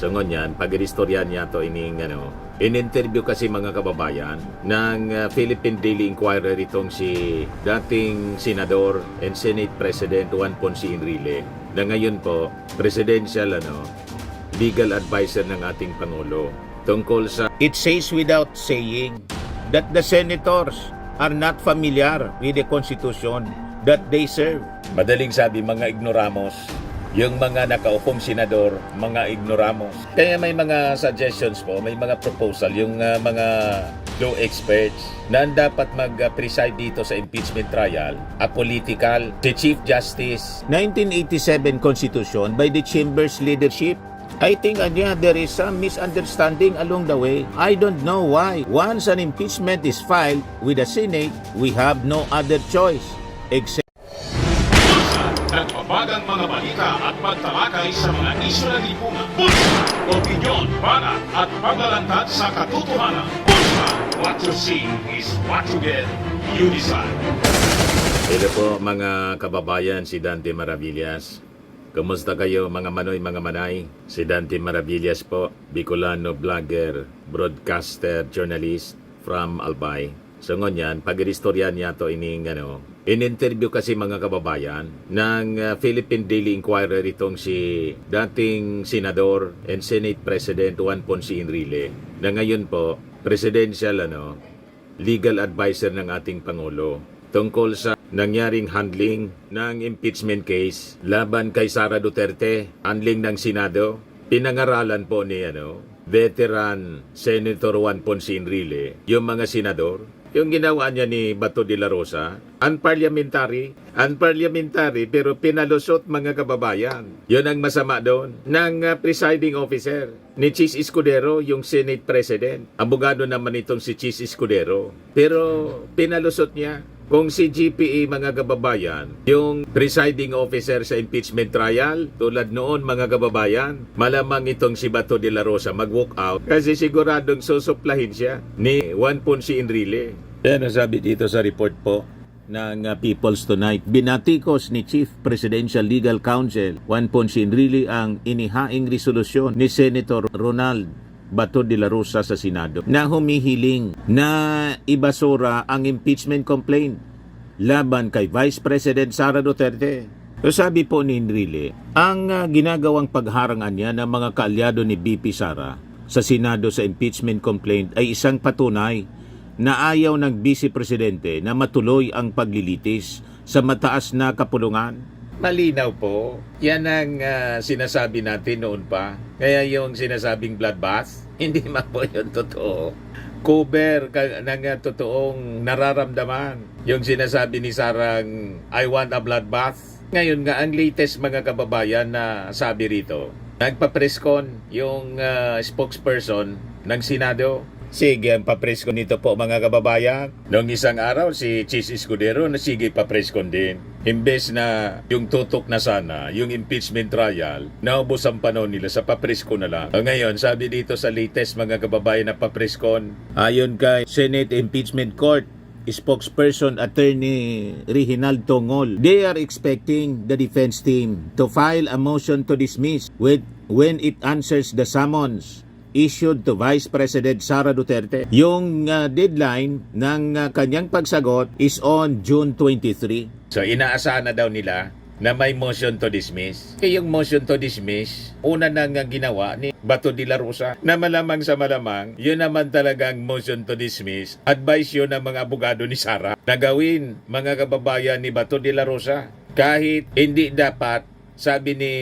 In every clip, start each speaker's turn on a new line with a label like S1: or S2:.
S1: So ngunyan, pag-istoryan niya to ining in-interview kasi mga kababayan ng Philippine Daily Inquirer itong si dating Senador and Senate President Juan Ponce Enrile na ngayon po presidential legal advisor ng ating Pangulo tungkol sa
S2: It says without saying that the senators are not familiar with the Constitution that they serve.
S1: madaling sabi mga ignoramos, yung mga nakaupong senador, mga ignoramos. Kaya may mga suggestions po, may mga proposal, yung mga law experts na dapat mag-preside dito sa impeachment trial, apolitical, si Chief Justice.
S2: 1987 Constitution by the Chamber's leadership. I think there is some misunderstanding along the way. I don't know why. Once an impeachment is filed with the Senate, we have no other choice except
S3: Nagbabagang mga balita at pagtalakay sa mga isyu ng lipunan. Pulsa, opinyon, banat at paglalantad sa katotohanan. Pulsa, what you see is what you get. You decide.
S1: Hello po mga kababayan, si Dante Maravillas. Kumusta kayo mga manoy, mga manay? Si Dante Maravillas po, Bicolano vlogger, broadcaster, journalist from Albay. So ngunyan, pag-istoryan niya to ining in-interview kasi mga kababayan ng Philippine Daily Inquirer itong si dating Senador and Senate President Juan Ponce Enrile na ngayon po presidential legal advisor ng ating Pangulo tungkol sa nangyaring handling ng impeachment case laban kay Sara Duterte, handling ng Senado. Pinangaralan po ni veteran Senator Juan Ponce Enrile yung mga senador. Yung ginawa niya ni Bato de la Rosa, unparliamentary pero pinalusot mga kababayan. Yun ang masama doon ng presiding officer ni Chis Escudero, yung Senate President. Abogado naman itong si Chis Escudero. Pero pinalusot niya. Kung si GPA mga kababayan, yung presiding officer sa impeachment trial, tulad noon mga kababayan, malamang itong si Bato de la Rosa mag-walk out kasi siguradong susuplahin siya ni Juan Ponce Enrile.
S2: Yan ang sabi dito sa report po ng People's Tonight. Binatikos ni Chief Presidential Legal Counsel Juan Ponce Enrile ang inihaing resolusyon ni Senator Ronald Bato de la Rosa sa Senado na humihiling na ibasura ang impeachment complaint laban kay Vice President Sara Duterte. So sabi po ni Enrile, ang ginagawang pagharangan niya ng mga kaalyado ni BP Sara sa Senado sa impeachment complaint ay isang patunay na ayaw ng Vice Presidente na matuloy ang paglilitis sa mataas na kapulungan.
S1: Malinaw po. Yan ang sinasabi natin noon pa. Kaya yung sinasabing bloodbath, hindi man po yun totoo. Cover ng totoong nararamdaman. Yung sinasabi ni Sarang, I want a bloodbath. Ngayon nga, ang latest mga kababayan na sabi rito, nagpa-presscon yung spokesperson ng Senado. Sige, ang papreskon nito po mga kababayan. Noong isang araw, si Chis Escudero na sige papreskon din. Imbes na yung tutok na sana, yung impeachment trial, naubos ang panahon nila sa papreskon na lang. Ngayon, sabi dito sa latest mga kababayan na papreskon,
S2: ayon kay Senate Impeachment Court, spokesperson Attorney Reginald Tongol, they are expecting the defense team to file a motion to dismiss when it answers the summons issued to Vice President Sara Duterte. Yung deadline ng kanyang pagsagot is on June 23.
S1: So inaasahan na daw nila na may motion to dismiss. Kaya yung motion to dismiss, una nang ginawa ni Bato de la Rosa na malamang sa malamang, yun naman talagang motion to dismiss. Advice yun ng mga abogado ni Sara na gawin mga kababayan ni Bato de la Rosa. Kahit hindi dapat, sabi ni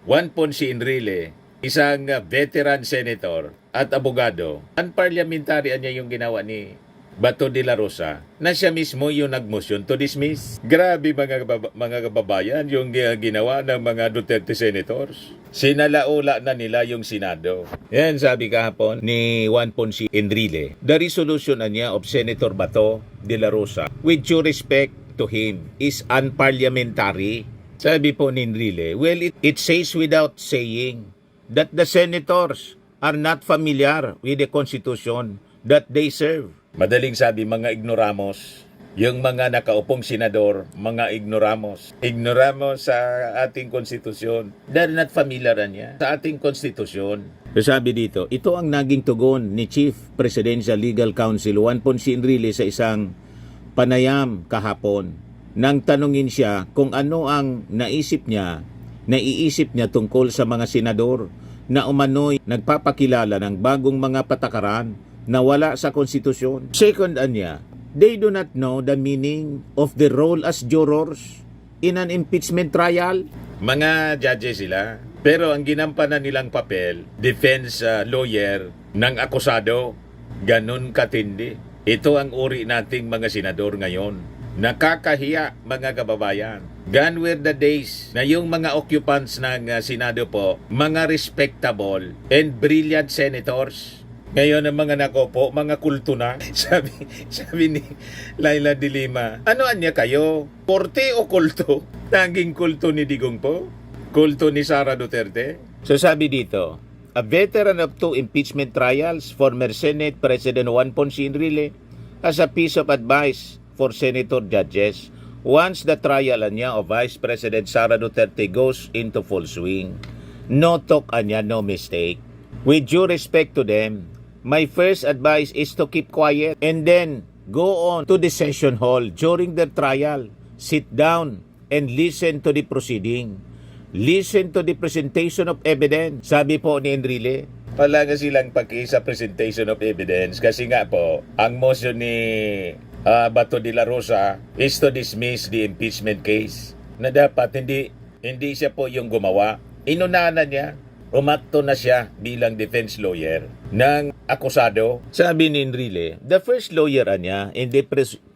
S1: Juan Ponce Enrile, isang veteran senator at abogado, unparliamentary niya yung ginawa ni Bato de la Rosa na siya mismo yung nag-motion to dismiss. Grabe mga kababayan yung ginawa ng mga Duterte senators. Sinalaula na nila yung Senado. Yan sabi kahapon ni Juan Ponce Enrile. The resolution niya of Senator Bato de la Rosa, with due respect to him, is unparliamentary. Sabi po ni Enrile, well, it says without saying that the senators are not familiar with the Constitution that they serve. Madaling sabi mga ignoramos,
S2: yung mga nakaupong senador, mga ignoramos. Ignoramos sa ating konstitusyon. They're not familiar niya sa ating konstitusyon. So sabi dito, ito ang naging tugon ni Chief Presidential Legal Counsel Juan Ponce Enrile sa isang panayam kahapon. Nang tanungin siya kung ano ang naiisip niya tungkol sa mga senador na umano'y nagpapakilala ng bagong mga patakaran na wala sa konstitusyon. Second anya, they do not know the meaning of the role as jurors in an impeachment trial. Mga judges sila. Pero ang ginampanan nilang papel, defense lawyer ng akusado, ganun katindi. Ito ang uri nating mga senador ngayon. Nakakahiya, mga kababayan. Gone were the days na yung mga occupants ng Senado po, mga respectable and brilliant senators. Ngayon ang mga nakopo, mga kulto na. Sabi ni Laila de Lima, ano anya kayo? Korte o kulto? Tanging kulto ni Digong po? Kulto ni Sara Duterte? So sabi dito, a veteran of 2 impeachment trials, former Senate President Juan Ponce Enrile, as a piece of advice for senator judges once the trial anya of Vice President Sara Duterte goes into full swing. No talk anya, no mistake. With due respect to them, my first advice is to keep quiet and then go on to the session hall during the trial. Sit down and listen to the proceeding. Listen to the presentation of evidence. Sabi po ni Enrile, wala nga silang paki sa presentation of evidence kasi nga po, ang motion ni Bato de la Rosa is to dismiss the impeachment case na dapat hindi siya po yung gumawa. Inunahan niya, umakto na siya bilang defense lawyer ng akusado. Sabi ni Enrile, the first lawyer niya in the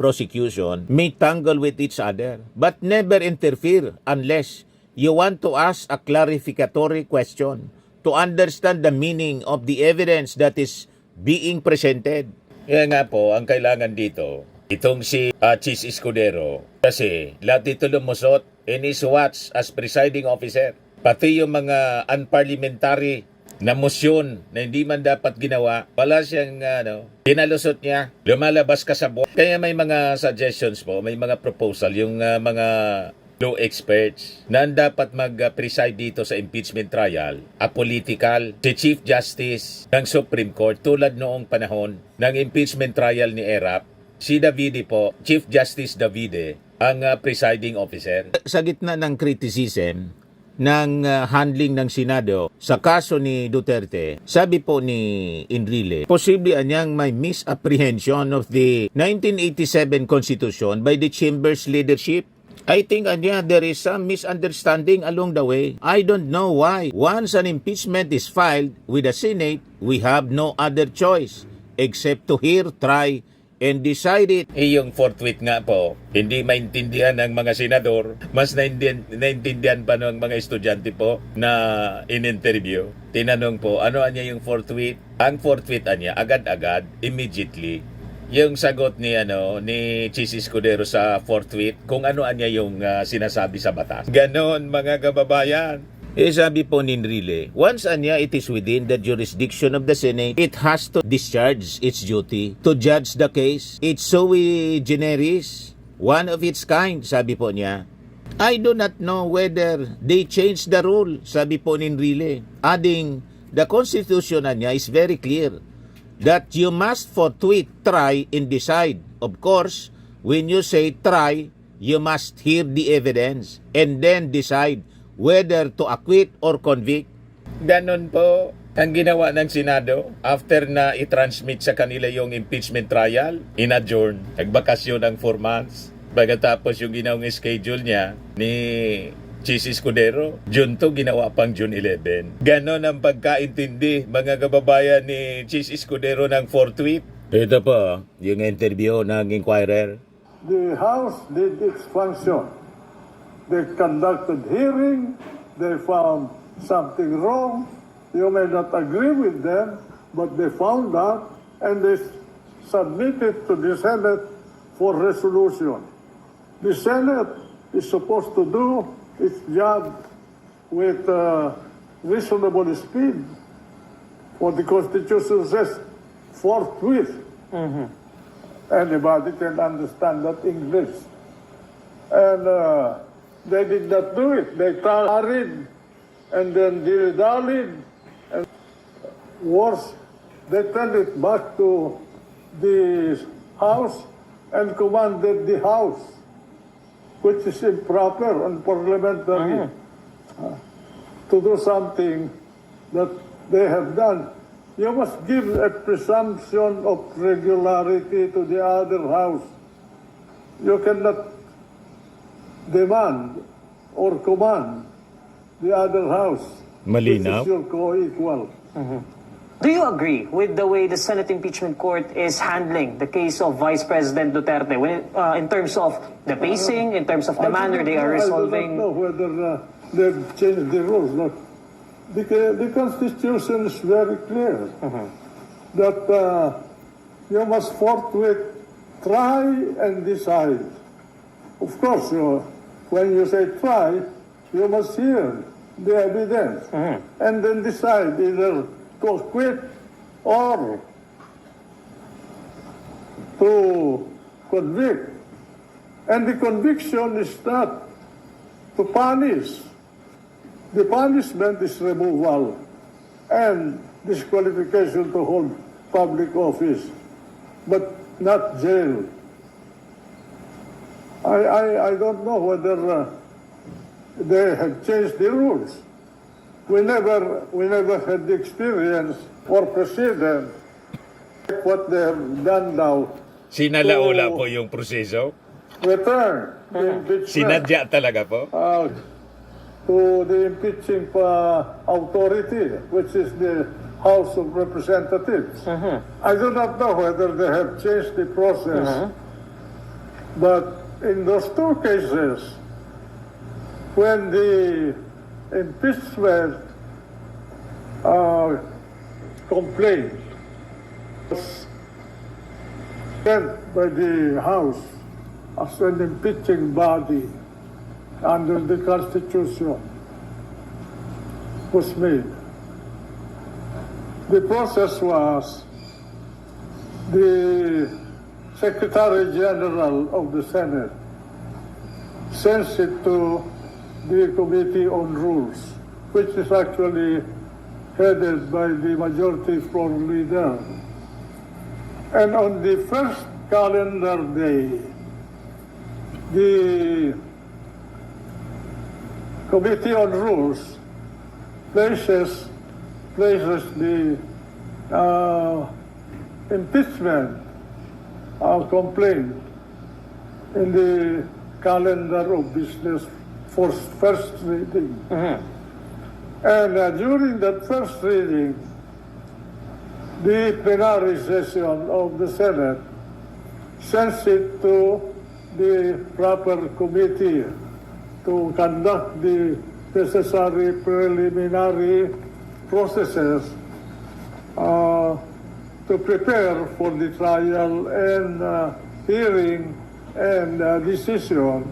S2: prosecution may tangle with each other but never interfere unless you want to ask a clarificatory question to understand the meaning of the evidence that is being presented. Kaya nga po, ang kailangan dito, itong si Chis Escudero, kasi lahat ito lumusot in his watch as presiding officer. Pati yung mga unparliamentary na motion na hindi man dapat ginawa, wala siyang pinalusot niya, lumalabas ka sa board. Kaya may mga suggestions po, may mga proposal, yung mga law experts na dapat mag-preside dito sa impeachment trial, apolitical, si Chief Justice ng Supreme Court tulad noong panahon ng impeachment trial ni Erap, si Davide po, Chief Justice Davide, ang presiding officer. Sa gitna ng criticism ng handling ng Senado sa kaso ni Duterte, sabi po ni Enrile, posible anyang may misapprehension of the 1987 Constitution by the Chamber's leadership. I think there is some misunderstanding along the way. I don't know why. Once an impeachment is filed with the Senate, we have no other choice except to hear, try, and decide it. Yung forthwith nga po, hindi maintindihan ng mga senador, mas naintindihan pa ng mga estudyante po na in-interview. Tinanong po, ano anya yung forthwith? Ang forthwith anya, agad-agad, immediately. Yung sagot ni Chis Escudero sa forthwith, kung ano anya yung sinasabi sa batas. Ganon, mga kababayan. Sabi po ni Enrile, once anya it is within the jurisdiction of the Senate, it has to discharge its duty to judge the case. It's sui generis, one of its kind, sabi po niya. I do not know whether they changed the rule, sabi po ni Enrile. Adding, the Constitution niya is very clear that you must forthwith try and decide. Of course, when you say try, you must hear the evidence and then decide whether to acquit or convict. Ganon po ang ginawa ng Senado after na i-transmit sa kanila yung impeachment trial, in-adjourn, nagbakasyon ng 4 months. Pagkatapos yung ginawang schedule niya ni Chis Escudero, June 2, ginawa pang June 11. Ganon ang pagkaintindi, mga kababayan ni Chis Escudero ng forthwith. Ito po, yung interview ng Inquirer.
S4: The House did its function. They conducted hearing, they found something wrong. You may not agree with them, but they found out and they submitted to the Senate for resolution. The Senate is supposed to do its job with reasonable speed. What the Constitution says, forthwith. Anybody can understand that English. And they did not do it. They tarried and then dilly-dallied. And worse, they turned it back to the house and commanded the house, which is improper and parliamentary, to do something that they have done. You must give a presumption of regularity to the other house. You cannot demand or command the other house,
S2: Malinaw.
S4: which is your co-equal.
S5: Do you agree with the way the Senate Impeachment Court is handling the case of Vice President Duterte when in terms of the pacing, in terms of the manner they are resolving?
S4: I do not know whether they've changed the rules. But the Constitution is very clear that you must forthwith try and decide. Of course, when you say try, you must hear the evidence and then decide either to acquit or to convict. And the conviction is not to punish. The punishment is removal and disqualification to hold public office, but not jail. I don't know whether they have changed the rules. We never had the experience or precedent what they have done now.
S2: Sinalaula po yung proseso?
S4: Return the impeachment
S2: Sinadya talaga po?
S4: to the impeaching authority, which is the House of Representatives. I do not know whether they have changed the process, but in those two cases, when the impeachment complaint was sent by the House as an impeaching body under the Constitution was made. The process was the Secretary General of the Senate sends it to the Committee on Rules, which is actually headed by the Majority Floor Leader. And on the first calendar day, the Committee on Rules places the impeachment complaint in the calendar of business for first reading. And during that first reading, the plenary session of the Senate sends it to the proper committee to conduct the necessary preliminary processes to prepare for the trial and hearing and decision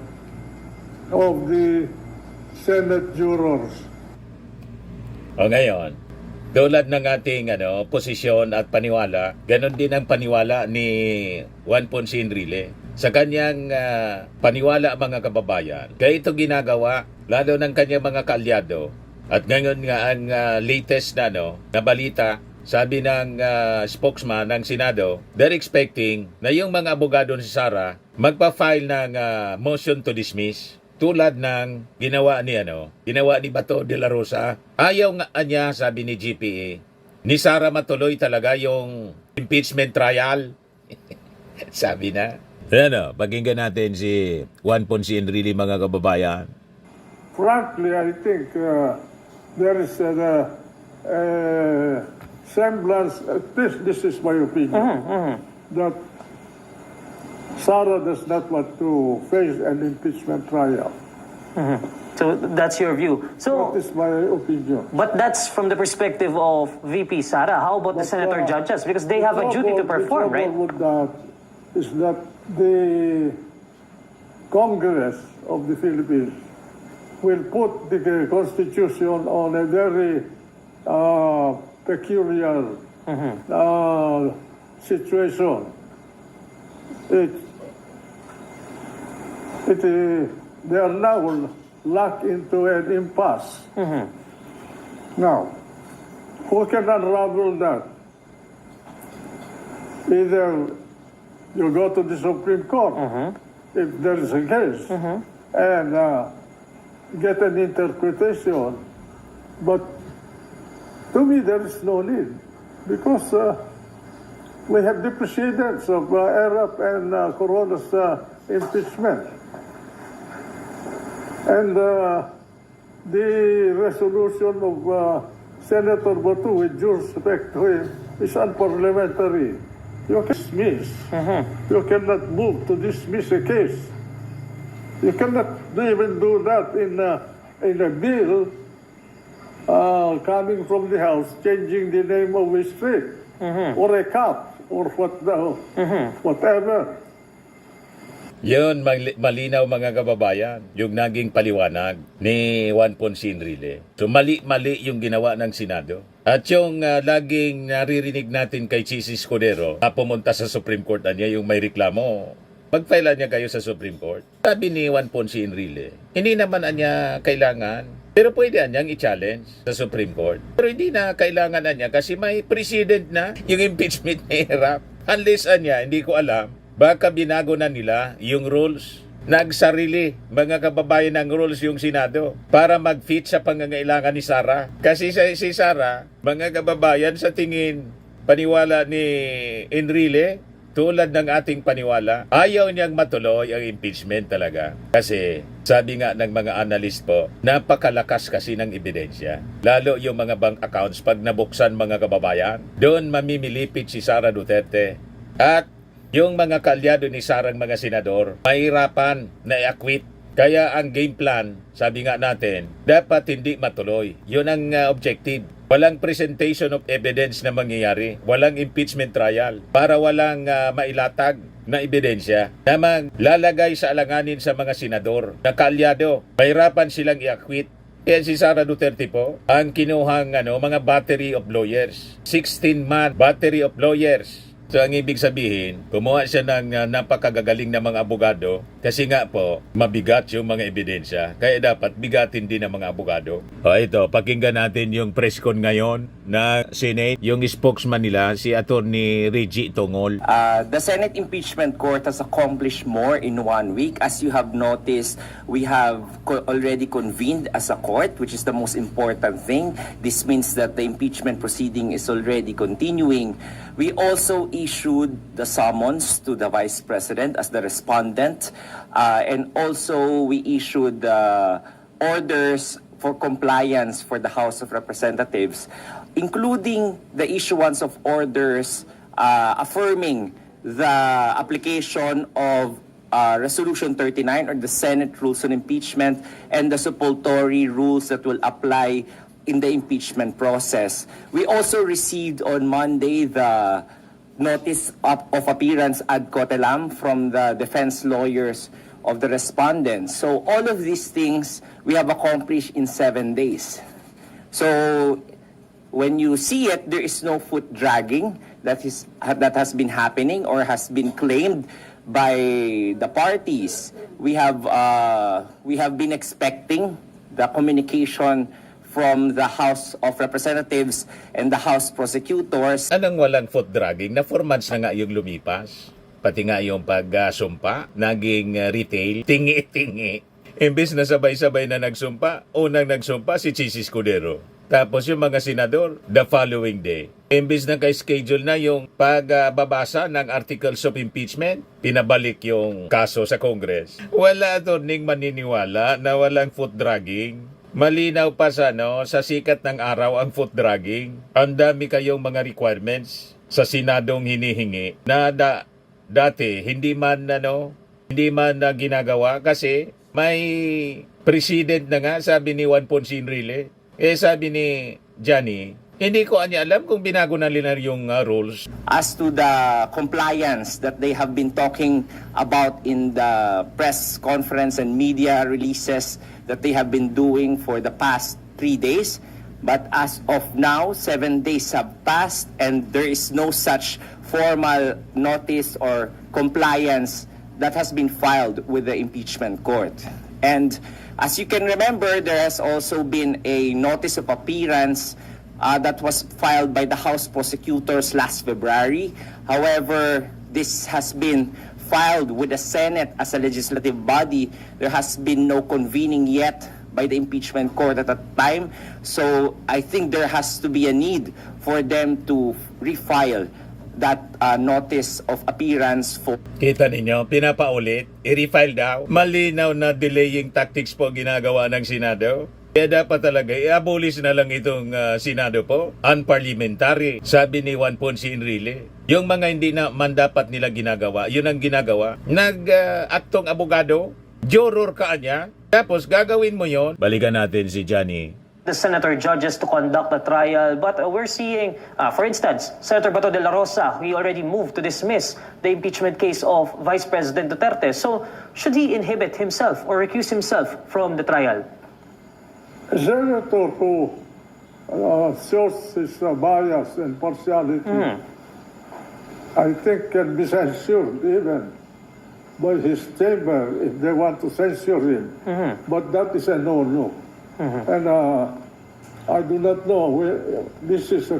S4: of the Senate jurors.
S2: O ngayon, tulad ng ating posisyon at paniwala, ganon din ang paniwala ni Juan Ponce Enrile sa kanyang paniwala, mga kababayan. Kaya ito ginagawa, lalo ng kanyang mga kaalyado. At ngayon nga ang latest na balita, sabi ng spokesman ng Senado, they're expecting na yung mga abogado ni Sara magpa-file ng motion to dismiss. Tulad ng ginawa ni Bato de la Rosa. Ayaw nga niya, sabi ni GPA, ni Sara matuloy talaga yung impeachment trial. Sabi na. Pakinggan natin si Juan Ponce Enrile, mga kababayan.
S4: Frankly, I think there is a semblance, this is my opinion, that Sara does not want to face an impeachment trial.
S5: So that's your view. So,
S4: That is my opinion.
S5: but that's from the perspective of VP Sara. How about the senator judges? Because they have a duty to perform, right?
S4: The trouble with that is that the Congress of the Philippines will put the Constitution on a very peculiar situation. it, they are now locked into an impasse. Now, who can unravel that? Either you go to the Supreme Court, if there is a case, and get an interpretation. But to me, there is no need, because we have the precedents of Erap and Corona's impeachment. And the resolution of Senator Botu, with due respect to him, is unparliamentary. You can dismiss. You cannot move to dismiss a case. You cannot even do that in a bill coming from the House, changing the name of a street or a cup or whatever.
S1: Yun, malinaw mga kababayan, yung naging paliwanag ni Juan Ponce Enrile. So mali-mali yung ginawa ng Senado. At yung laging naririnig natin kay Chis Escudero na pumunta sa Supreme Court na niya, yung may reklamo, magfaila niya kayo sa Supreme Court. Sabi ni Juan Ponce Enrile, hindi naman niya kailangan, pero pwede niyang i-challenge sa Supreme Court. Pero hindi na kailangan niya kasi may precedent na yung impeachment ni Erap. Unless niya, hindi ko alam, baka binago na nila yung rules. Nagsarili, mga kababayan, ng rules yung Senado para mag-fit sa pangangailangan ni Sara. Kasi si Sara, mga kababayan, sa tingin, paniwala ni Enrile, tulad ng ating paniwala, ayaw niyang matuloy ang impeachment talaga. Kasi sabi nga ng mga analyst po, napakalakas kasi ng ebidensya. Lalo yung mga bank accounts pag nabuksan, mga kababayan, doon mamimilipit si Sara Duterte. At yung mga kalyado ni Sarang mga senador, mahirapan na i-acquit. Kaya ang game plan, sabi nga natin, dapat hindi matuloy. Yun ang objective. Walang presentation of evidence na mangyayari. Walang impeachment trial para walang mailatag na ebidensya na maglalagay sa alanganin sa mga senador na kalyado. Mahirapan silang i-acquit. Kaya si Sara Duterte po, ang kinuhang mga battery of lawyers. 16-man battery of lawyers. So ang ibig sabihin, kumuha siya ng napakagagaling na mga abogado kasi nga po, mabigat yung mga ebidensya. Kaya dapat bigatin din ng mga abogado. O ito, pakinggan natin yung press con ngayon na Senate. Yung spokesman nila, si Attorney Reggie Tongol.
S6: The Senate Impeachment Court has accomplished more in 1 week. As you have noticed, we have already convened as a court, which is the most important thing. This means that the impeachment proceeding is already continuing. We also issued the summons to the Vice President as the respondent, and also we issued orders for compliance for the House of Representatives, including the issuance of orders affirming the application of Resolution 39 or the Senate Rules on Impeachment and the supplementary rules that will apply in the impeachment process. We also received on Monday the notice of appearance ad cotelem from the defense lawyers of the respondents. So all of these things we have accomplished in 7 days. So when you see it, there is no foot dragging that has been happening or has been claimed by the parties. We have been expecting the communication from the House of Representatives and the House prosecutors.
S1: Anong walang foot dragging? Na 4 months na nga yung lumipas. Pati nga yung pagsumpa, naging retail, tingi-tingi. Imbis na sabay-sabay na nagsumpa, unang nagsumpa si Chis Escudero. Tapos yung mga senador, the following day. Imbis na kay-schedule na yung pagbabasa ng articles of impeachment, pinabalik yung kaso sa Congress. Wala attorney maniniwala na walang foot dragging. Malinaw pa sa sikat ng araw ang foot dragging. Ang dami kayong mga requirements sa Senadong hinihingi na dati hindi man ginagawa kasi may president na nga, sabi ni Juan Ponce Enrile. Sabi ni Johnny, hindi ko alam kung binago na nila yung rules.
S6: As to the compliance that they have been talking about in the press conference and media releases that they have been doing for the past 3 days, But as of now, 7 days have passed and there is no such formal notice or compliance that has been filed with the impeachment court. And as you can remember, there has also been a notice of appearance that was filed by the House prosecutors last February. However, this has been filed with the Senate as a legislative body. There has been no convening yet by the impeachment court at that time. So I think there has to be a need for them to refile that notice of appearance for
S2: Kita ninyo, pinapaulit, i-refile daw. Malinaw na delaying tactics po ginagawa ng Senado. Kaya dapat talaga, i-abolish na lang itong Senado po. Unparliamentary, sabi ni Juan Ponce Enrile. Yung mga hindi na man dapat nila ginagawa, yun ang ginagawa. Nag-aktong abogado, juror ka niya, tapos gagawin mo yon. Balikan natin si Johnny.
S5: The senator judges to conduct the trial, but we're seeing, for instance, Senator Bato de la Rosa, he already moved to dismiss the impeachment case of Vice President Duterte. So, should he inhibit himself or recuse himself from the trial?
S4: A senator who shows his bias and partiality, I think can be censured even by his chamber if they want to censure him. But that is a no-no. And I do not know, this is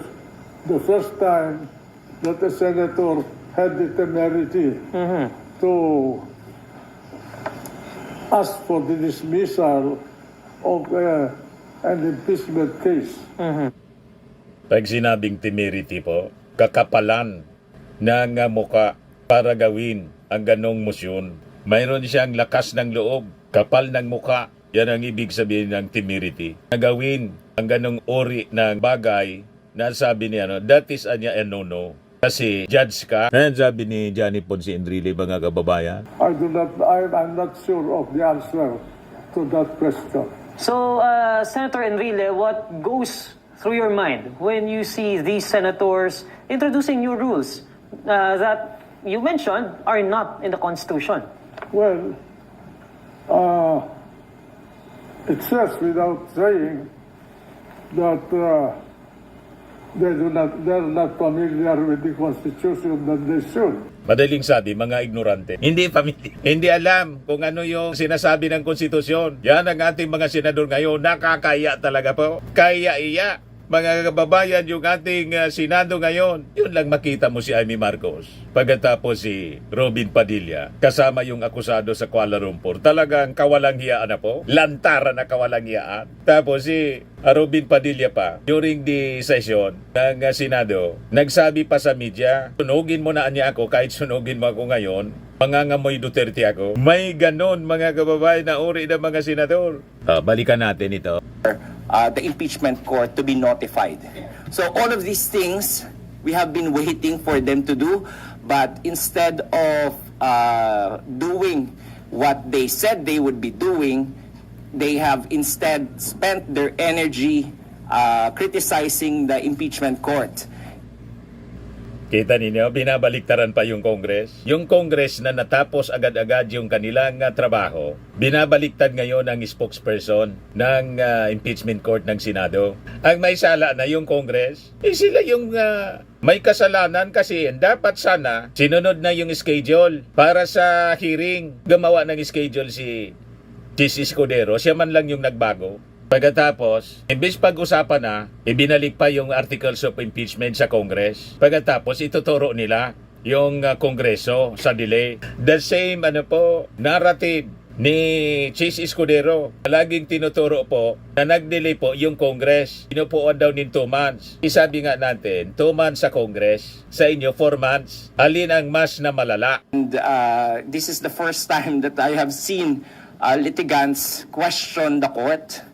S4: the first time that a senator had the temerity to ask for the dismissal of an impeachment case.
S2: Pag sinabing temerity po, kakapalan ng muka para gawin ang ganong motion. Mayroon siyang lakas ng loob, kapal ng muka. Yan ang ibig sabihin ng temerity. Nagawin ang ganong ori ng bagay na sabi niya, that is a no-no. Kasi judge ka. Ayan sabi ni Johnny Ponce Enrile, mga kababayan.
S4: I'm not sure of the answer to that question.
S5: So, Senator Enrile, what goes through your mind when you see these senators introducing new rules that you mentioned are not in the Constitution?
S4: Well, it says without saying that they're not familiar with the Constitution that they should.
S2: Madaling sabi, mga ignorante. Hindi hindi alam kung ano yung sinasabi ng konstitusyon. Yan ang ating mga senador ngayon. Nakakaya talaga po. Kaya-iya. Mga kababayan, yung ating Senado ngayon, yun lang makita mo si Amy Marcos. Pagkatapos si Robin Padilla, kasama yung akusado sa Kuala Lumpur. Talagang kawalang hiyaan na po. Lantaran na kawalang hiyaan. Tapos si Robin Padilla pa, during the session ng Senado, nagsabi pa sa media, sunugin mo na niya ako kahit sunugin mo ako ngayon. Mangangamoy Duterte ako. May ganon mga kababayan na uri ng mga senador. Balikan natin ito.
S6: the impeachment court to be notified. So all of these things we have been waiting for them to do, but instead of doing what they said they would be doing, they have instead spent their energy criticizing the impeachment court.
S2: Kita ninyo, binabaliktaran pa yung Congress. Yung Congress na natapos agad-agad yung kanilang trabaho, binabaliktad ngayon ang spokesperson ng impeachment court ng Senado. Ang may sala na yung Congress, sila yung may kasalanan kasi dapat sana sinunod na yung schedule para sa hearing. Gumawa ng schedule si Chis Escudero, siya man lang yung nagbago. Pagkatapos, imbes pag-usapan na, ibinalik pa yung articles of impeachment sa Congress. Pagkatapos, ituturo nila yung Kongreso sa delay. The same narrative ni Chis Escudero. Laging tinuturo po na nag-delay po yung Congress. Pinupuan daw ng 2 months. Isabi nga natin, 2 months sa Congress, sa inyo 4 months. Alin ang mas na malala?
S6: And this is the first time that I have seen litigants question the court.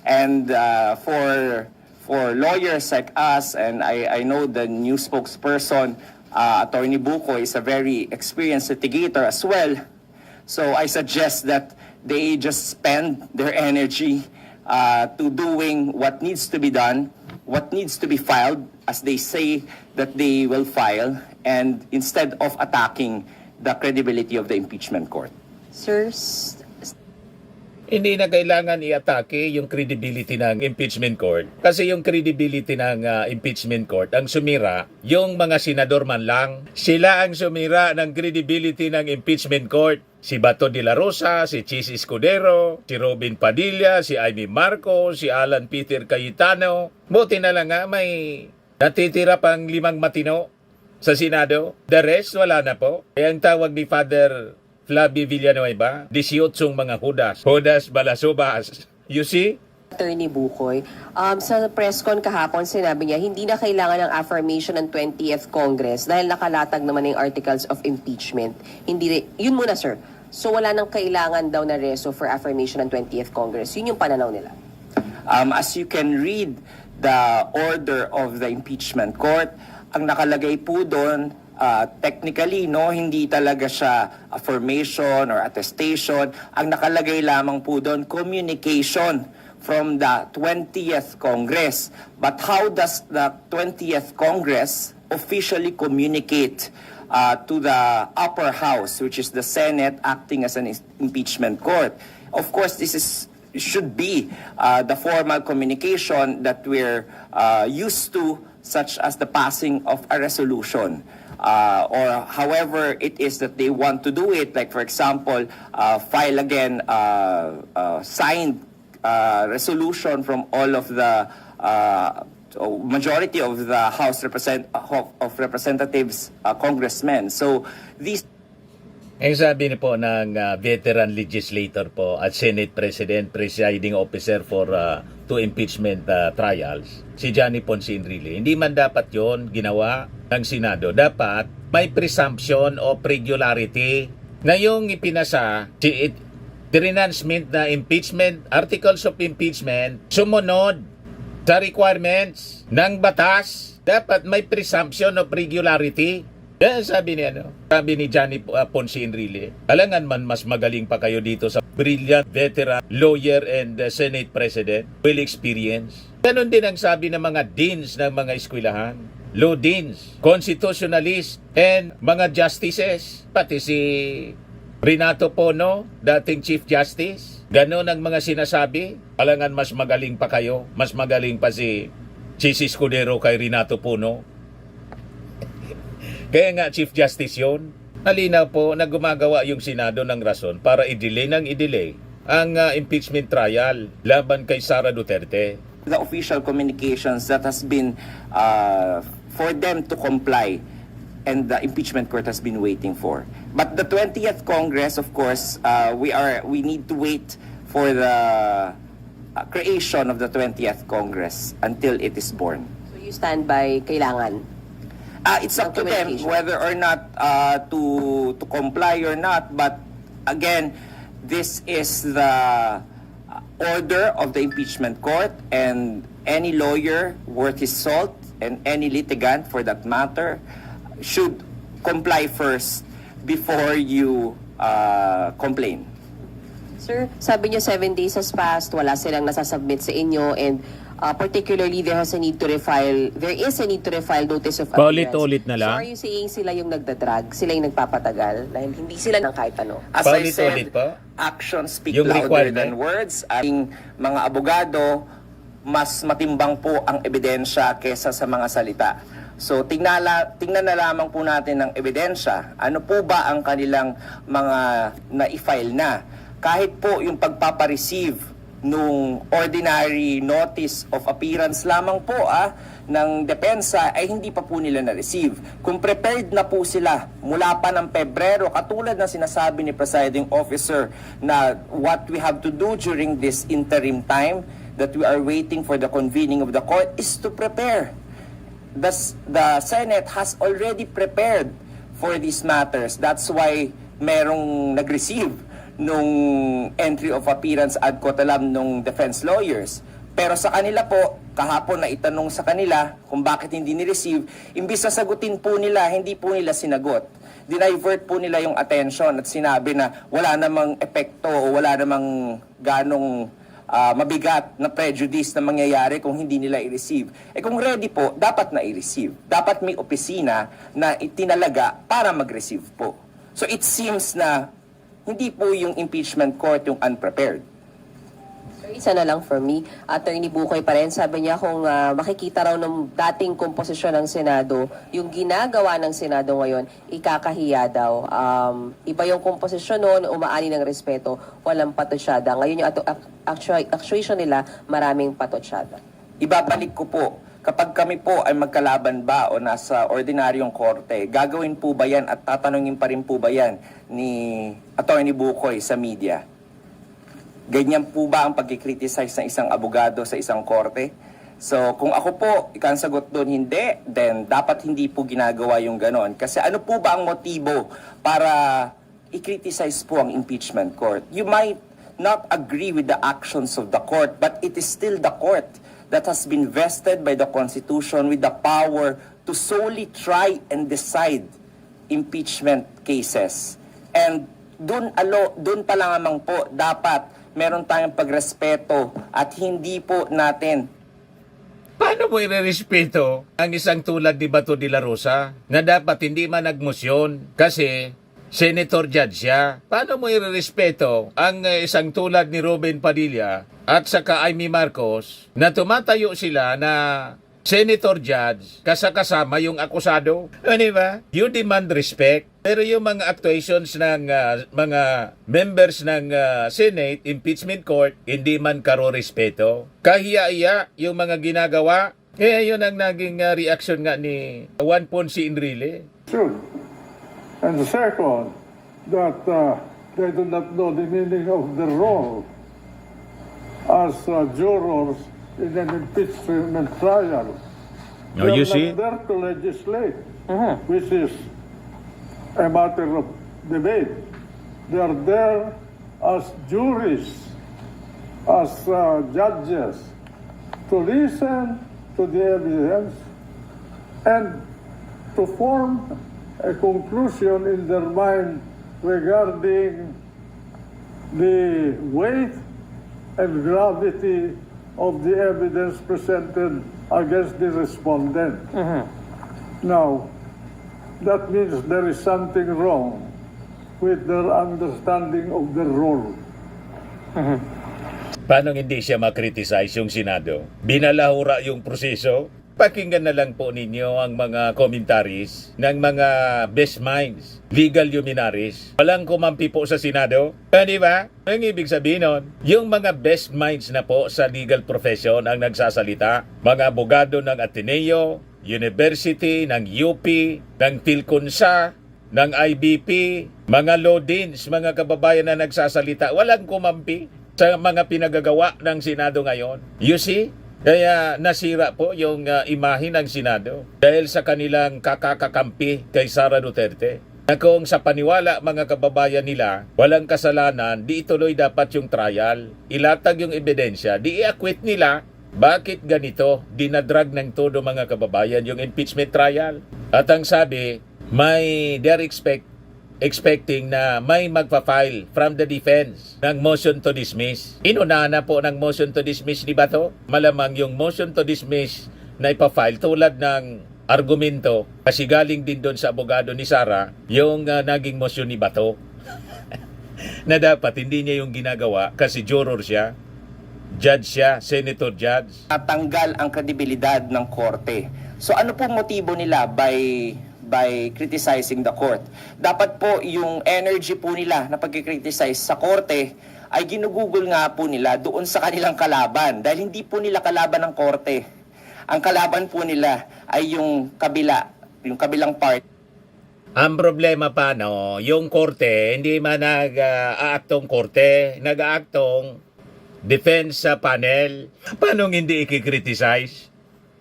S6: And for lawyers like us, and I know the new spokesperson, Attorney Buko, is a very experienced litigator as well. So I suggest that they just spend their energy to doing what needs to be done, what needs to be filed, as they say that they will file, and instead of attacking the credibility of the impeachment court.
S7: Sir,
S2: Hindi na kailangan i-atake yung credibility ng impeachment court. Kasi yung credibility ng impeachment court, ang sumira, yung mga senador man lang, sila ang sumira ng credibility ng impeachment court. Si Bato de la Rosa, si Chis Escudero, si Robin Padilla, si Amy Marcos, si Alan Peter Cayetano. Buti na lang nga may natitira pang 5 matino sa Senado. The rest, wala na po. Kaya ang tawag ni Father Flavio Villanueva, 18 mga Judas Balasubas. You see?
S7: Attorney Bukoy, sa press con kahapon sinabi niya hindi na kailangan ng affirmation ng 20th Congress dahil nakalatag naman yung articles of impeachment. Yun muna sir. So wala nang kailangan daw na reso for affirmation ng 20th Congress. Yun yung pananaw nila.
S6: As you can read the order of the impeachment court, ang nakalagay po doon, technically, no, hindi talaga siya affirmation or attestation. Ang nakalagay lamang po doon, communication from the 20th Congress. But how does the 20th Congress officially communicate to the upper house, which is the Senate acting as an impeachment court? Of course, should be the formal communication that we're used to, such as the passing of a resolution. Or however it is that they want to do it, like for example, file again signed resolution from all of the majority of the House of Representatives, congressmen. So these.
S2: Ang sabi ni po ng veteran legislator po at Senate President, presiding officer for two impeachment trials, si Johnny Ponce Enrile, hindi man dapat yon ginawa ng Senado. Dapat may presumption of regularity na yung ipinasa, the renouncement na impeachment, articles of impeachment, sumunod sa requirements ng batas. Dapat may presumption of regularity. Yan sabi ni Johnny Ponce Enrile. Alangan man mas magaling pa kayo dito sa brilliant veteran lawyer and Senate President, well experienced. Ganon din ang sabi ng mga deans ng mga eskwelahan, law deans, constitutionalists, and mga justices. Pati si Renato Pono, dating Chief Justice. Ganon ang mga sinasabi. Alangan mas magaling pa kayo. Mas magaling pa si Chis Escudero kay Renato Pono. Kaya nga Chief Justice yun. Halinaw po na gumagawa yung Senado ng rason para i-delay ang impeachment trial laban kay Sara Duterte.
S6: The official communications that has been for them to comply, and the impeachment court has been waiting for. But the 20th Congress, of course, we need to wait for the creation of the 20th Congress until it is born.
S7: So you stand by kailangan?
S6: It's up to them whether or not to comply or not. But again, this is the order of the impeachment court, and any lawyer worth his salt and any litigant for that matter should comply first before you complain.
S7: Sir, sabi niyo 7 days has passed, wala silang nasasubmit sa inyo, and particularly there is a need to refile notice of appearance.
S2: Paulit-ulit na lang.
S7: So are you saying sila yung nagdadrag, sila yung nagpapatagal, dahil hindi sila ng kahit ano?
S6: As I
S2: Paulit-ulit
S6: said,
S2: pa?
S6: actions speak
S2: Yung
S6: louder
S2: requirement?
S6: than words. Ating mga abogado, mas matimbang po ang ebidensya kesa sa mga salita. So tingnan na lamang po natin ang ebidensya. Ano po ba ang kanilang mga na-file na? Kahit po yung pagpapareceive nung ordinary notice of appearance lamang po ng depensa ay hindi pa po nila na-receive. Kung prepared na po sila mula pa ng Pebrero, katulad ng sinasabi ni Presiding Officer na what we have to do during this interim time that we are waiting for the convening of the court is to prepare. The Senate has already prepared for these matters. That's why merong nag-receive nung entry of appearance ad coetam nung defense lawyers. Pero sa kanila po, kahapon na itanong sa kanila kung bakit hindi ni-receive, imbis na sagutin po nila, hindi po nila sinagot. Dinivert po nila yung attention at sinabi na wala namang epekto o wala namang ganong mabigat na prejudice na mangyayari kung hindi nila i-receive. Kung ready po, dapat na i-receive. Dapat may opisina na itinalaga para mag-receive po. So it seems na hindi po yung impeachment court yung unprepared.
S7: Isa na lang for me, Attorney Bukoy pa rin, sabi niya kung makikita raw ng dating komposisyon ng Senado, yung ginagawa ng Senado ngayon, ikakahiya daw. Iba yung komposisyon noon, umaani ng respeto, walang patosyada. Ngayon yung actuation nila, maraming patosyada.
S6: Ibabalik ko po, kapag kami po ay magkalaban ba o nasa ordinaryong korte, gagawin po ba yan at tatanungin pa rin po ba yan ni Attorney Bukoy sa media? Ganyan po ba ang pagkikriticize ng isang abogado sa isang korte? So, kung ako po, ikang sagot doon, hindi, then dapat hindi po ginagawa yung ganon. Kasi ano po ba ang motibo para i-criticize po ang impeachment court? You might not agree with the actions of the court, but it is still the court that has been vested by the Constitution with the power to solely try and decide impeachment cases. And doon pa lang namang po, dapat meron tayong pagrespeto at hindi po natin
S2: Paano mo irerespeto ang isang tulad ni Bato de la Rosa na dapat hindi man nagmosyon kasi senator judge siya? Paano mo irerespeto ang isang tulad ni Robin Padilla at saka Amy Marcos na tumatayo sila na senator judge kasama yung akusado? Ano ba? You demand respect. Pero yung mga actuations ng mga members ng Senate, impeachment court, hindi man karo respeto. Kahiya-iya yung mga ginagawa. Kaya yun ang naging reaction nga ni Juan Ponce Enrile.
S4: Should. And the second, that they do not know the meaning of the role as jurors in an impeachment trial.
S2: Oh, you
S4: They are
S2: see?
S4: not there to legislate, which is a matter of debate. They are there as juries, as judges, to listen to the evidence and to form a conclusion in their mind regarding the weight and gravity of the evidence presented against the respondent. Now, that means there is something wrong with their understanding of the role.
S2: Paano hindi siya makriticize yung Senado? Binalahura yung proseso? Pakinggan na lang po ninyo ang mga commentaries ng mga best minds, legal luminaries. Walang kumampi po sa Senado. Di ba? Ang ibig sabihin nun, yung mga best minds na po sa legal profession ang nagsasalita. Mga abogado ng Ateneo, University, ng UP, ng Tilconsa, ng IBP, mga law deans, mga kababayan na nagsasalita. Walang kumampi sa mga pinagagawa ng Senado ngayon. You see? Kaya nasira po yung imahe ng Senado dahil sa kanilang kakakakampi kay Sara Duterte. Na kung sa paniwala mga kababayan nila, walang kasalanan, di ituloy dapat yung trial. Ilatag yung ebidensya, di i-acquit nila. Bakit ganito? Dinadrag ng todo mga kababayan yung impeachment trial. At ang sabi, they're expecting na may magpa-file from the defense ng motion to dismiss. Inunahan na po ng motion to dismiss ni Bato. Malamang yung motion to dismiss na ipafile tulad ng argumento kasi galing din doon sa abogado ni Sara yung naging motion ni Bato na dapat hindi niya yung ginagawa kasi juror siya, judge siya, senator judge.
S6: natanggal ang kredibilidad ng korte. So ano po motibo nila by criticizing the court? Dapat po yung energy po nila na pagkikriticize sa korte ay ginugugol nga po nila doon sa kanilang kalaban dahil hindi po nila kalaban ng korte. Ang kalaban po nila ay yung kabilang part.
S2: Ang problema pa, no, yung korte, hindi man nag-aaktong korte, nag-aaktong defense panel. Paano hindi i-criticize?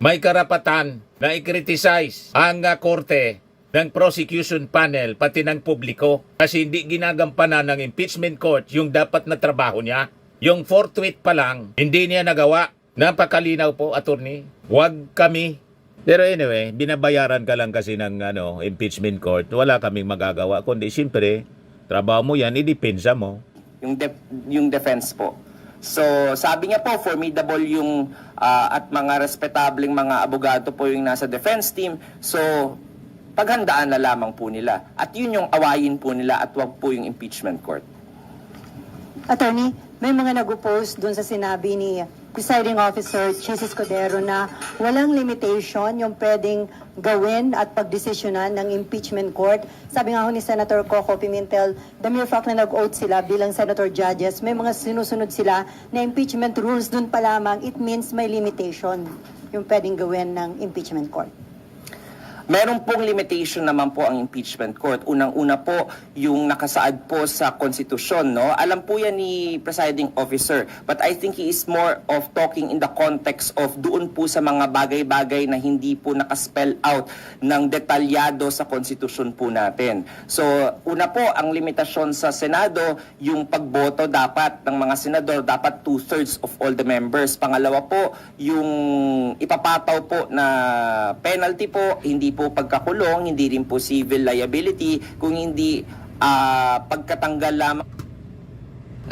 S2: May karapatan na i-criticize ang korte ng prosecution panel pati ng publiko kasi hindi ginagampanan ng impeachment court yung dapat na trabaho niya. Yung forthwith pa lang, hindi niya nagawa. Napakalinaw po, attorney. Huwag kami. Pero anyway, binabayaran ka lang kasi ng impeachment court. Wala kaming magagawa. Kundi siyempre, trabaho mo yan, idepensa mo.
S6: Yung defense po. So, sabi niya po, formidable yung at mga respetableng mga abogado po yung nasa defense team. So, paghandaan na lamang po nila. At yun yung awayin po nila at wag po yung impeachment court.
S8: Attorney, may mga nag-oppose dun sa sinabi ni Presiding Officer Chis Escudero na walang limitation yung pwedeng gawin at pagdesisyonan ng impeachment court. Sabi nga ho ni Senator Coco Pimentel, the mere fact na nag-oath sila bilang senator judges, may mga sinusunod sila na impeachment rules dun pa lamang, it means may limitation yung pwedeng gawin ng impeachment court.
S6: Meron pong limitation naman po ang impeachment court. Unang-una po, yung nakasaad po sa konstitusyon, no? Alam po yan ni presiding officer. But I think he is more of talking in the context of doon po sa mga bagay-bagay na hindi po nakaspell out ng detalyado sa konstitusyon po natin. So, una po, ang limitasyon sa Senado, yung pagboto dapat ng mga senador, dapat 2/3 of all the members. Pangalawa po, yung ipapataw po na penalty po, hindi po pagkakulong, hindi rin po civil liability, kung hindi pagkatanggal lamang.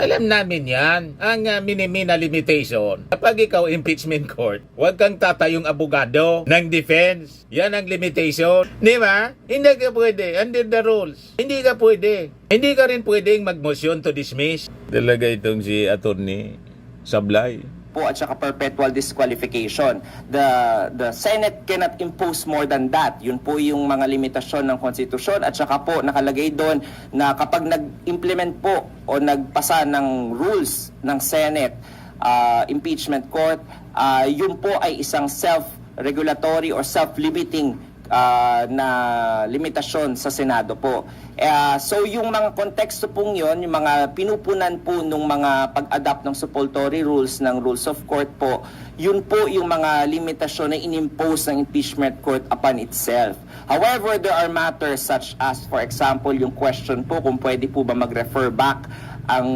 S2: Alam namin yan, ang minimina limitation. Kapag ikaw impeachment court, huwag kang tatayong abogado ng defense. Yan ang limitation. Di ba? Hindi ka pwede. Under the rules. Hindi ka pwede. Hindi ka rin pwedeng mag-motion to dismiss. Talaga itong si Attorney Sablay.
S6: Po at saka perpetual disqualification. The Senate cannot impose more than that. Yun po yung mga limitasyon ng konstitusyon at saka po nakalagay doon na kapag nag-implement po o nagpasa ng rules ng Senate impeachment court, yun po ay isang self-regulatory or self-limiting na limitasyon sa Senado po. So yung mga konteksto pong yun, yung mga pinupunan po nung mga pag-adapt ng supplementary rules ng rules of court po, yun po yung mga limitasyon na inimpose ng impeachment court upon itself. However, there are matters such as, for example, yung question po kung pwede po ba mag-refer back ang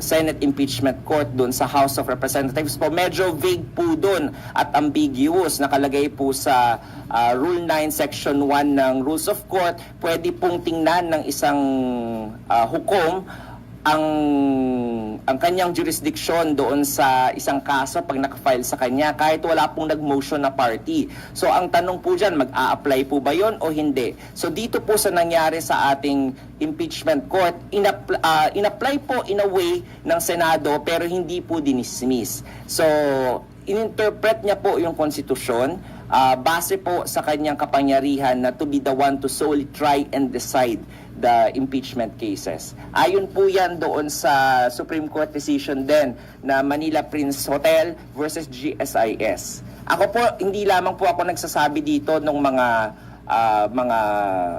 S6: Senate Impeachment Court doon sa House of Representatives po. Medyo vague po doon at ambiguous. Nakalagay po sa Rule 9, Section 1 ng Rules of Court. Pwede pong tingnan ng isang hukom ang kanyang jurisdiction doon sa isang kaso pag nakafile sa kanya kahit wala pong nag-motion na party. So ang tanong po dyan, mag-a-apply po ba yon o hindi? So dito po sa nangyari sa ating impeachment court, in-apply po in a way ng Senado pero hindi po dinismiss. So ininterpret niya po yung konstitusyon base po sa kanyang kapangyarihan na to be the one to solely try and decide the impeachment cases. Ayon po yan doon sa Supreme Court decision din na Manila Prince Hotel versus GSIS. Ako po, hindi lamang po ako nagsasabi dito ng mga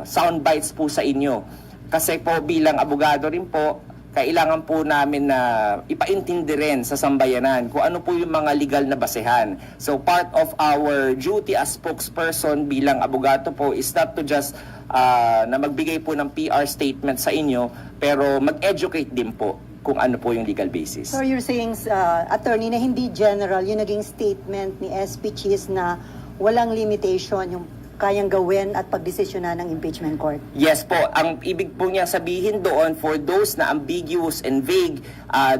S6: sound bites po sa inyo. Kasi po bilang abogado rin po, kailangan po namin na ipaintindi rin sa sambayanan kung ano po yung mga legal na basehan. So part of our duty as spokesperson bilang abogado po is not to just na magbigay po ng PR statement sa inyo, pero mag-educate din po kung ano po yung legal basis.
S8: So you're saying, attorney, na hindi general yung naging statement ni SP Chis na walang limitation yung kayang gawin at pagdesisyonan ng impeachment court?
S6: Yes po. Ang ibig po niya sabihin doon, for those na ambiguous and vague,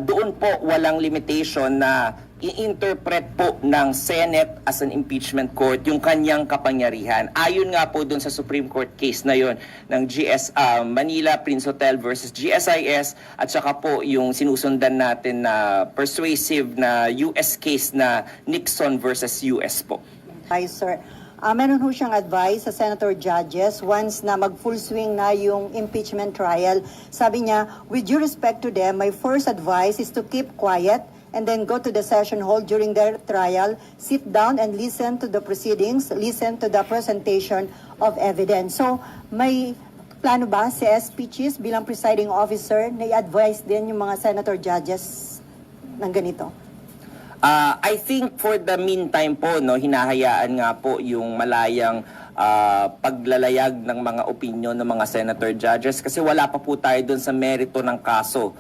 S6: doon po walang limitation na i-interpret po ng Senate as an impeachment court yung kanyang kapangyarihan. Ayon nga po doon sa Supreme Court case na yon ng Manila Prince Hotel versus GSIS at saka po yung sinusundan natin na persuasive na US case na Nixon versus US po.
S8: Hi, sir. Meron ho siyang advice sa senator judges once na mag-full swing na yung impeachment trial. Sabi niya, with due respect to them, my first advice is to keep quiet and then go to the session hall during their trial, sit down and listen to the proceedings, listen to the presentation of evidence. So, may plano ba si SP Chis bilang presiding officer na i-advise din yung mga senator judges ng ganito?
S6: I think for the meantime po, no, hinahayaan nga po yung malayang paglalayag ng mga opinion ng mga senator judges kasi wala pa po tayo doon sa merito ng kaso.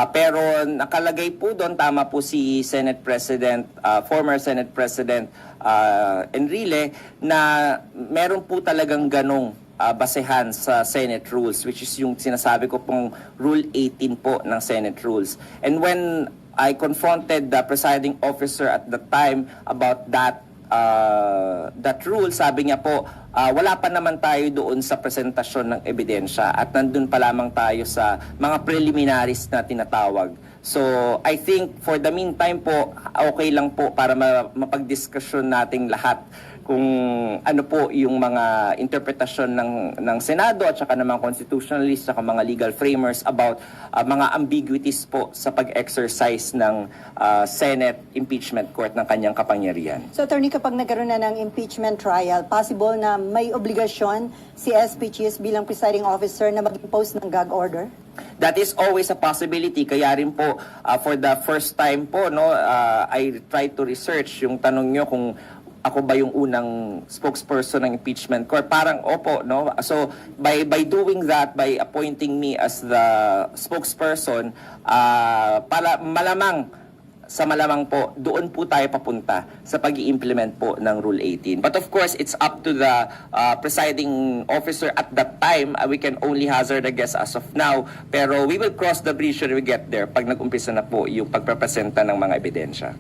S6: Pero nakalagay po doon, tama po si Senate President, former Senate President Enrile, na meron po talagang ganong basehan sa Senate rules, which is yung sinasabi ko pong Rule 18 po ng Senate rules. And when I confronted the presiding officer at the time about that rule, sabi niya po, wala pa naman tayo doon sa presentasyon ng ebidensya at nandun pa lamang tayo sa mga preliminaries na tinatawag So, I think for the meantime po, okay lang po para mapagdiskusyon nating lahat kung ano po yung mga interpretasyon ng Senado at saka ng mga constitutionalists at mga legal framers about mga ambiguities po sa pag-exercise ng Senate impeachment court ng kanyang kapangyarihan.
S8: So, attorney, kapag nagkaroon na ng impeachment trial, possible na may obligasyon si SP Cheese bilang presiding officer na mag-impose ng gag order?
S6: That is always a possibility. Kaya rin po, for the first time po, I tried to research yung tanong nyo kung ako ba yung unang spokesperson ng impeachment court. Parang opo, no? So, by doing that, by appointing me as the spokesperson, malamang po, doon po tayo papunta sa pag-i-implement po ng Rule 18. But of course, it's up to the presiding officer at that time. We can only hazard a guess as of now. Pero we will cross the bridge when we get there pag nag-umpisa na po yung pagprepresenta ng mga ebidensya.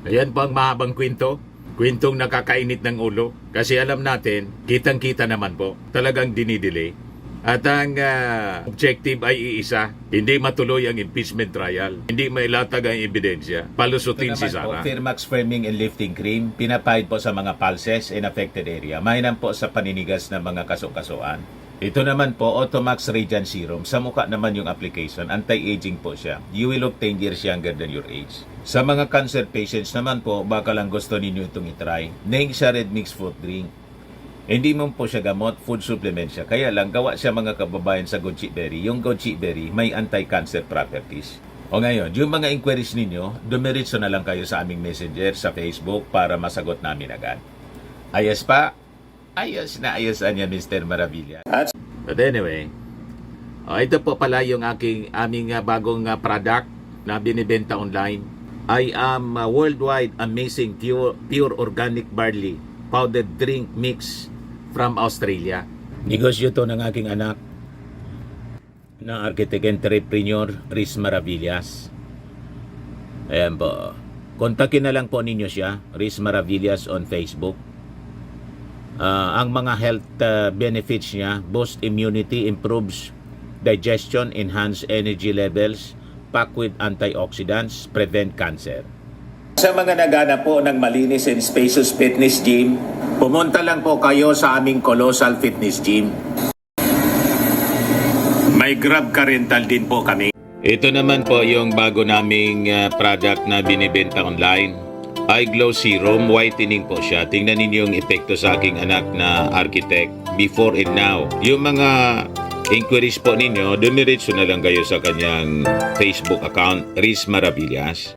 S1: Ayan po ang mahabang kwento. Kwentong nakakainit ng ulo. Kasi alam natin, kitang-kita naman po, talagang dinidelay. At ang objective ay iisa, hindi matuloy ang impeachment trial, hindi mailatag ang ebidensya, palusutin si Sara.
S2: Firmax Framing and Lifting Cream, pinapahid po sa mga pulses in affected area. Mainam po sa paninigas ng mga kaso-kasuan. Ito naman po, Automax Radiant Serum. Sa mukha naman yung application, anti-aging po siya. You will look 10 years younger than your age. Sa mga cancer patients naman po, baka lang gusto ninyo itong itry. Neng siya red mixed fruit drink. Hindi mo po siya gamot, food supplement siya. Kaya lang, gawa siya mga kababayan sa goji berry. Yung goji berry, may anti-cancer properties. O ngayon, yung mga inquiries ninyo, dumiritso na lang kayo sa aming messenger sa Facebook para masagot namin agad. Ayos pa? Ayos na ayos niya, Mr. Maravilla.
S1: But anyway, ito po pala yung aming bagong product na binibenta online. I am worldwide amazing pure organic barley powdered drink mix from Australia.
S2: Negosyo to ng aking anak na architect entrepreneur Riz Maravillas. Ayan po. Kontakin na lang po ninyo siya, Riz Maravillas on Facebook. Ang mga health benefits niya, boost immunity, improves digestion, enhance energy levels, packed with antioxidants, prevent cancer. Sa mga naghanap po ng malinis and spacious fitness gym, pumunta lang po kayo sa aming Colossal Fitness Gym. May Grab ka rental din po kami. Ito naman po yung bago naming product na binibenta online. Eye Glow Serum, whitening po siya. Tingnan ninyo yung epekto sa aking anak na architect before and now. Yung mga inquiries po ninyo, dumiretso na lang kayo sa kanyang Facebook account, Riz Maravillas.